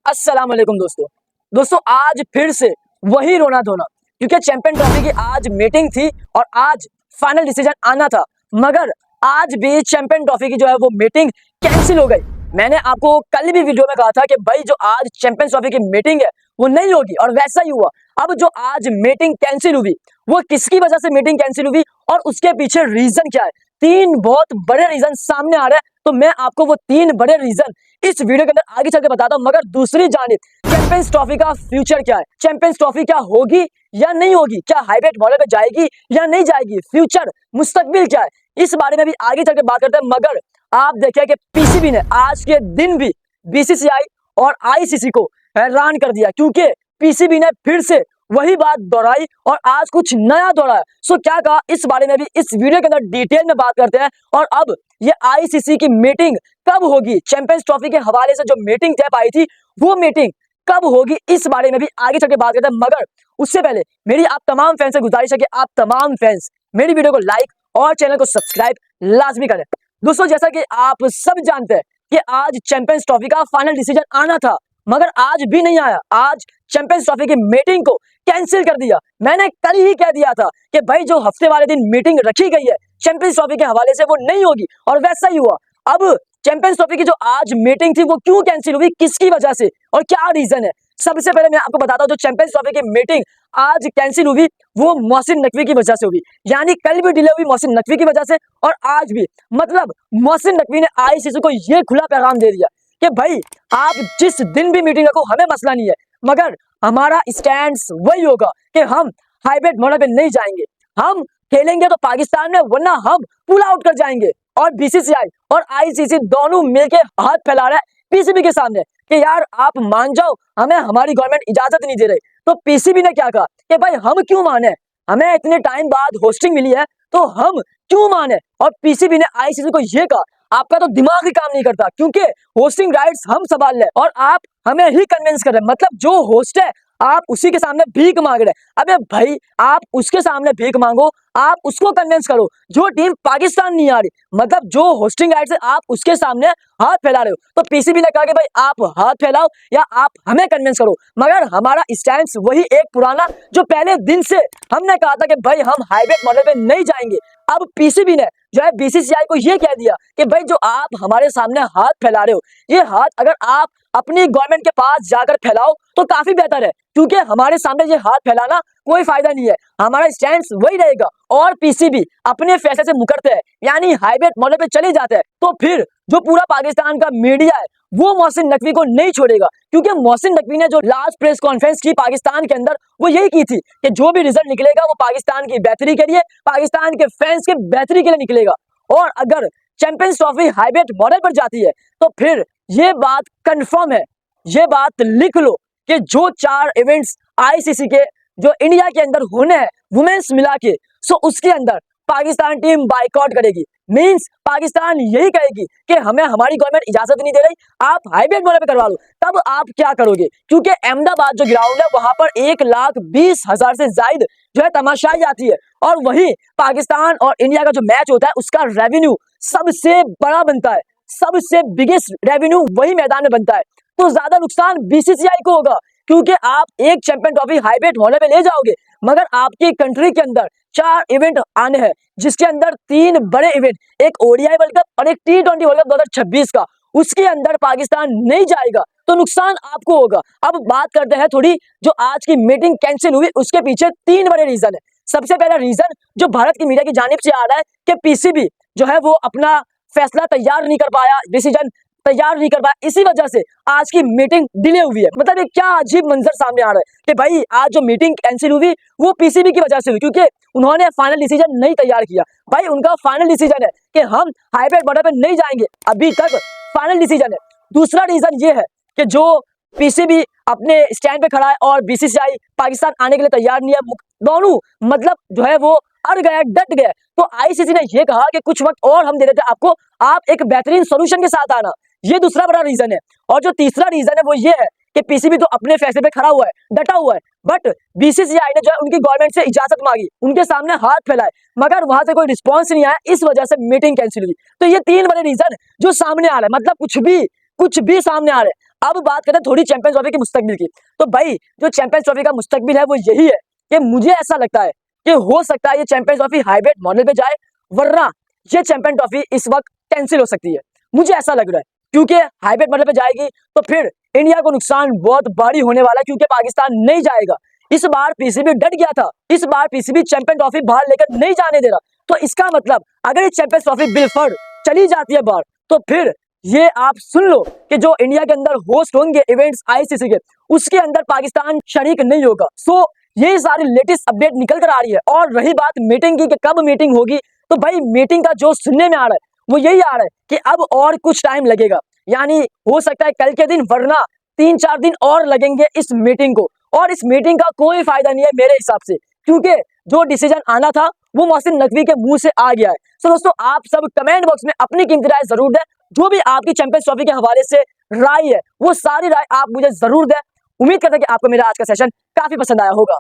अस्सलाम वालेकुम दोस्तों आज फिर से वही रोना धोना, क्योंकि चैंपियन ट्रॉफी की आज मीटिंग थी और आज फाइनल डिसीजन आना था, मगर आज भी चैंपियन ट्रॉफी की जो है वो मीटिंग कैंसिल हो गई। मैंने आपको कल भी वीडियो में कहा था कि भाई जो आज चैंपियन ट्रॉफी की मीटिंग है वो नहीं होगी, और वैसा ही हुआ। अब जो आज मीटिंग कैंसिल हुई वो किसकी वजह से मीटिंग कैंसिल हुई और उसके पीछे रीजन क्या है, तीन बहुत बड़े रीजन सामने आ रहे हैं। तो मैं आपको वो तीन बड़े रीजन इस वीडियो के अंदर आगे चल के बताता हूं। मगर दूसरी जानिब चैंपियंस ट्रॉफी का फ्यूचर क्या है, चैंपियंस ट्रॉफी क्या होगी या नहीं होगी, क्या हाइब्रिड मॉडल पे जाएगी या नहीं जाएगी, फ्यूचर मुस्तकबिल क्या है, इस बारे में भी आगे चल के बात करते हैं। मगर आप देखिए कि पीसीबी ने आज के दिन भी बीसीसीआई और आईसीसी को हैरान कर दिया, क्योंकि पीसीबी ने फिर से वही बात दोहराई और आज कुछ नया दोहराया। सो क्या कहा इस बारे में भी इस वीडियो के अंदर डिटेल में बात करते हैं। और अब ये आईसीसी की मीटिंग कब होगी, चैंपियंस ट्रॉफी के हवाले से जो मीटिंग तय पाई थी वो मीटिंग कब होगी, इस बारे में भी आगे चल के बात करते हैं। मगर उससे पहले मेरी आप तमाम फैंस से गुजारिश है कि आप तमाम फैंस मेरी वीडियो को लाइक और चैनल को सब्सक्राइब लाजमी करें। दोस्तों जैसा कि आप सब जानते हैं कि आज चैंपियंस ट्रॉफी का फाइनल डिसीजन आना था, मगर आज भी नहीं आया। आज चैंपियंस ट्रॉफी की मीटिंग को कैंसिल कर दिया। मैंने कल ही कह दिया था कि भाई जो हफ्ते वाले दिन मीटिंग रखी गई है चैंपियंस ट्रॉफी के हवाले से वो नहीं होगी, और वैसा ही हुआ। अब चैंपियंस ट्रॉफी की जो आज मीटिंग थी वो क्यों कैंसिल हुई, किसकी वजह से और क्या रीजन है, सबसे पहले मैं आपको बताता हूं। जो चैंपियंस ट्रॉफी की मीटिंग आज कैंसिल हुई वो मोहसिन नकवी की वजह से हुई, यानी कल भी डिले हुई मोहसिन नकवी की वजह से, और आज भी। मतलब मोहसिन नकवी ने आईसीसी को यह खुला पैगाम दे दिया कि भाई आप जिस दिन भी मीटिंग रखो हमें मसला नहीं है, मगर हमारा स्टैंड वही होगा कि हम हाइब्रिड मॉडल पे नहीं जाएंगे। हम खेलेंगे तो पाकिस्तान में, वरना हम पुल आउट कर जाएंगे। और बीसीसीआई और आईसीसी दोनों मिलकर हाथ फैला रहे हैं पीसीबी के सामने कि यार आप मान जाओ, हमें हमारी गवर्नमेंट इजाजत नहीं दे रही। तो पीसीबी ने क्या कहा कि भाई हम क्यों माने, हमें इतने टाइम बाद होस्टिंग मिली है तो हम क्यों माने। और पीसीबी ने आईसीसी को यह कहा आपका तो दिमाग ही काम नहीं करता, क्योंकि होस्टिंग राइट्स हम संभाल ले और आप हमें ही कन्विंस कर रहे हैं। मतलब जो होस्ट है आप उसी के सामने भीख मांग रहे हैं। अबे भाई आप उसके सामने भीख मांगो, आप उसको कन्विंस करो। जो टीम पाकिस्तान नहीं आ रही, मतलब जो होस्टिंग राइट्स है आप उसके सामने हाथ फैला रहे हो। तो पीसीबी ने कहा कि भाई आप हाथ फैलाओ या आप हमें कन्विंस करो, मगर हमारा स्टैंड वही एक पुराना जो पहले दिन से हमने कहा था कि भाई हम हाइब्रिड मॉडल पे नहीं जाएंगे। अब पीसीबी ने जो है बीसीसीआई को यह कह दिया कि भाई जो आप हमारे सामने हाथ फैला रहे हो, ये हाथ अगर आप अपनी गवर्नमेंट के पास जाकर फैलाओ तो काफी बेहतर है, क्योंकि हमारे सामने ये हाथ फैलाना कोई फायदा नहीं है। हमारा स्टैंड वही रहेगा और पीसीबी अपने फैसले से मुकरते हैं, यानी हाइब्रिड मॉडल पे चले जाते हैं। तो फिर जो पूरा पाकिस्तान का मीडिया है वो मोहसिन नकवी को नहीं छोड़ेगा, क्योंकि मोहसिन नकवी ने जो लास्ट प्रेस कॉन्फ्रेंस की पाकिस्तान के अंदर वो यही की थी कि जो भी रिजल्ट निकलेगा वो पाकिस्तान की बेहतरी के लिए, पाकिस्तान के फैंस के बेहतरी के लिए निकलेगा। और अगर चैंपियंस ट्रॉफी हाइब्रिड मॉडल पर जाती है तो फिर ये बात कंफर्म है, ये बात लिख लो कि जो 4 इवेंट्स आईसीसी के जो इंडिया के अंदर होने हैं वुमेन्स मिला के, सो उसके अंदर पाकिस्तान टीम बाइकआउट करेगी। मींस पाकिस्तान यही कहेगी कि हमें हमारी गवर्नमेंट इजाजत नहीं दे रही, आप हाइब्रिड मॉडल पे करवा लो। तब आप क्या करोगे, क्योंकि अहमदाबाद जो ग्राउंड है वहां पर 1,20,000 से ज्यादा जो है तमाशाई आती है, और वही पाकिस्तान और इंडिया का जो मैच होता है उसका रेवेन्यू सबसे बड़ा बनता है, सबसे बिगेस्ट रेवेन्यू वही मैदान में बनता है। तो ज्यादा नुकसान बीसीसीआई को होगा, क्योंकि आप एक चैंपियन ट्रॉफी हाइब्रिड मॉडल पे ले जाओगे, मगर आपकी कंट्री के अंदर 4 इवेंट आने हैं, जिसके अंदर 3 बड़े इवेंट, एक ओडीआई वर्ल्ड कप और एक टी20 वर्ल्ड कप 2026 का, उसके अंदर पाकिस्तान नहीं जाएगा तो नुकसान आपको होगा। अब बात करते हैं थोड़ी जो आज की मीटिंग कैंसिल हुई उसके पीछे 3 बड़े रीजन है। सबसे पहला रीजन जो भारत की मीडिया की जानिब से आ रहा है कि पीसीबी जो है वो अपना फैसला तैयार नहीं कर पाया, डिसीजन तैयार नहीं कर पाया, इसी वजह से आज की मीटिंग डिले हुई है। मतलब ये क्या अजीब मंजर सामने आ रहा है कि भाई आज जो मीटिंग कैंसिल हुई वो पीसीबी की वजह से हुई, क्योंकि उन्होंने फाइनल डिसीजन नहीं तैयार किया। भाई उनका फाइनल डिसीजन है कि हम हाइब्रिड मॉडल पे नहीं जाएंगे, अभी तक फाइनल डिसीजन है। दूसरा रीजन ये है कि जो पीसीबी अपने स्टैंड पे खड़ा है और बीसीसीआई पाकिस्तान आने के लिए तैयार नहीं है, दोनों मतलब जो है वो अड़ गए, डट गए। तो आईसीसी ने यह कहा कि कुछ वक्त और हम दे देते हैं आपको, आप एक बेहतरीन सोल्यूशन के साथ आना। ये दूसरा बड़ा रीजन है। और जो तीसरा रीजन है वो ये है कि पीसीबी तो अपने फैसले पे खड़ा हुआ है, डटा हुआ है, बट बीसीसीआई ने जो है उनकी गवर्नमेंट से इजाजत मांगी, उनके सामने हाथ फैलाए, मगर वहां से कोई रिस्पॉन्स नहीं आया, इस वजह से मीटिंग कैंसिल हुई। तो ये 3 बड़े रीजन जो सामने आ रहे हैं, मतलब कुछ भी सामने आ रहे हैं। अब बात करते हैं थोड़ी चैंपियंस ट्रॉफी की मुस्तकबिल की। तो भाई जो चैंपियंस ट्रॉफी का मुस्तकबिल है वो यही है कि मुझे ऐसा लगता है कि हो सकता है ये चैंपियंस ट्रॉफी हाइब्रिड मॉडल पे जाए, वरना ये चैंपियन ट्रॉफी इस वक्त कैंसिल हो सकती है। मुझे ऐसा लग रहा है क्योंकि हाइब्रिड मॉडल पे जाएगी तो फिर इंडिया को नुकसान बहुत भारी होने वाला है, क्योंकि पाकिस्तान नहीं जाएगा। इस बार पीसीबी डट गया था, इस बार पीसीबी चैंपियन ट्रॉफी बाहर लेकर नहीं जाने दे रहा। तो इसका मतलब अगर ये चैंपियंस ट्रॉफी बिलफर्ड चली जाती है बाहर, तो फिर ये आप सुन लो कि जो इंडिया के अंदर होस्ट होंगे इवेंट्स आईसीसी के, उसके अंदर पाकिस्तान शरीक नहीं होगा। सो ये सारी लेटेस्ट अपडेट निकल कर आ रही है। और रही बात मीटिंग की कि कब मीटिंग होगी, तो भाई मीटिंग का जो सुनने में आ रहा है वो यही आ रहा है कि अब और कुछ टाइम लगेगा, यानी हो सकता है कल के दिन, वरना 3-4 दिन और लगेंगे इस मीटिंग को। और इस मीटिंग का कोई फायदा नहीं है मेरे हिसाब से, क्योंकि जो डिसीजन आना था वो मोहसिन नकवी के मुंह से आ गया है। तो दोस्तों आप सब कमेंट बॉक्स में अपनी कीमती राय जरूर दें। जो भी आपकी चैंपियंस ट्रॉफी के हवाले से राय है वो सारी राय आप मुझे जरूर दें। उम्मीद करते हैं कि आपको मेरा आज का सेशन काफी पसंद आया होगा।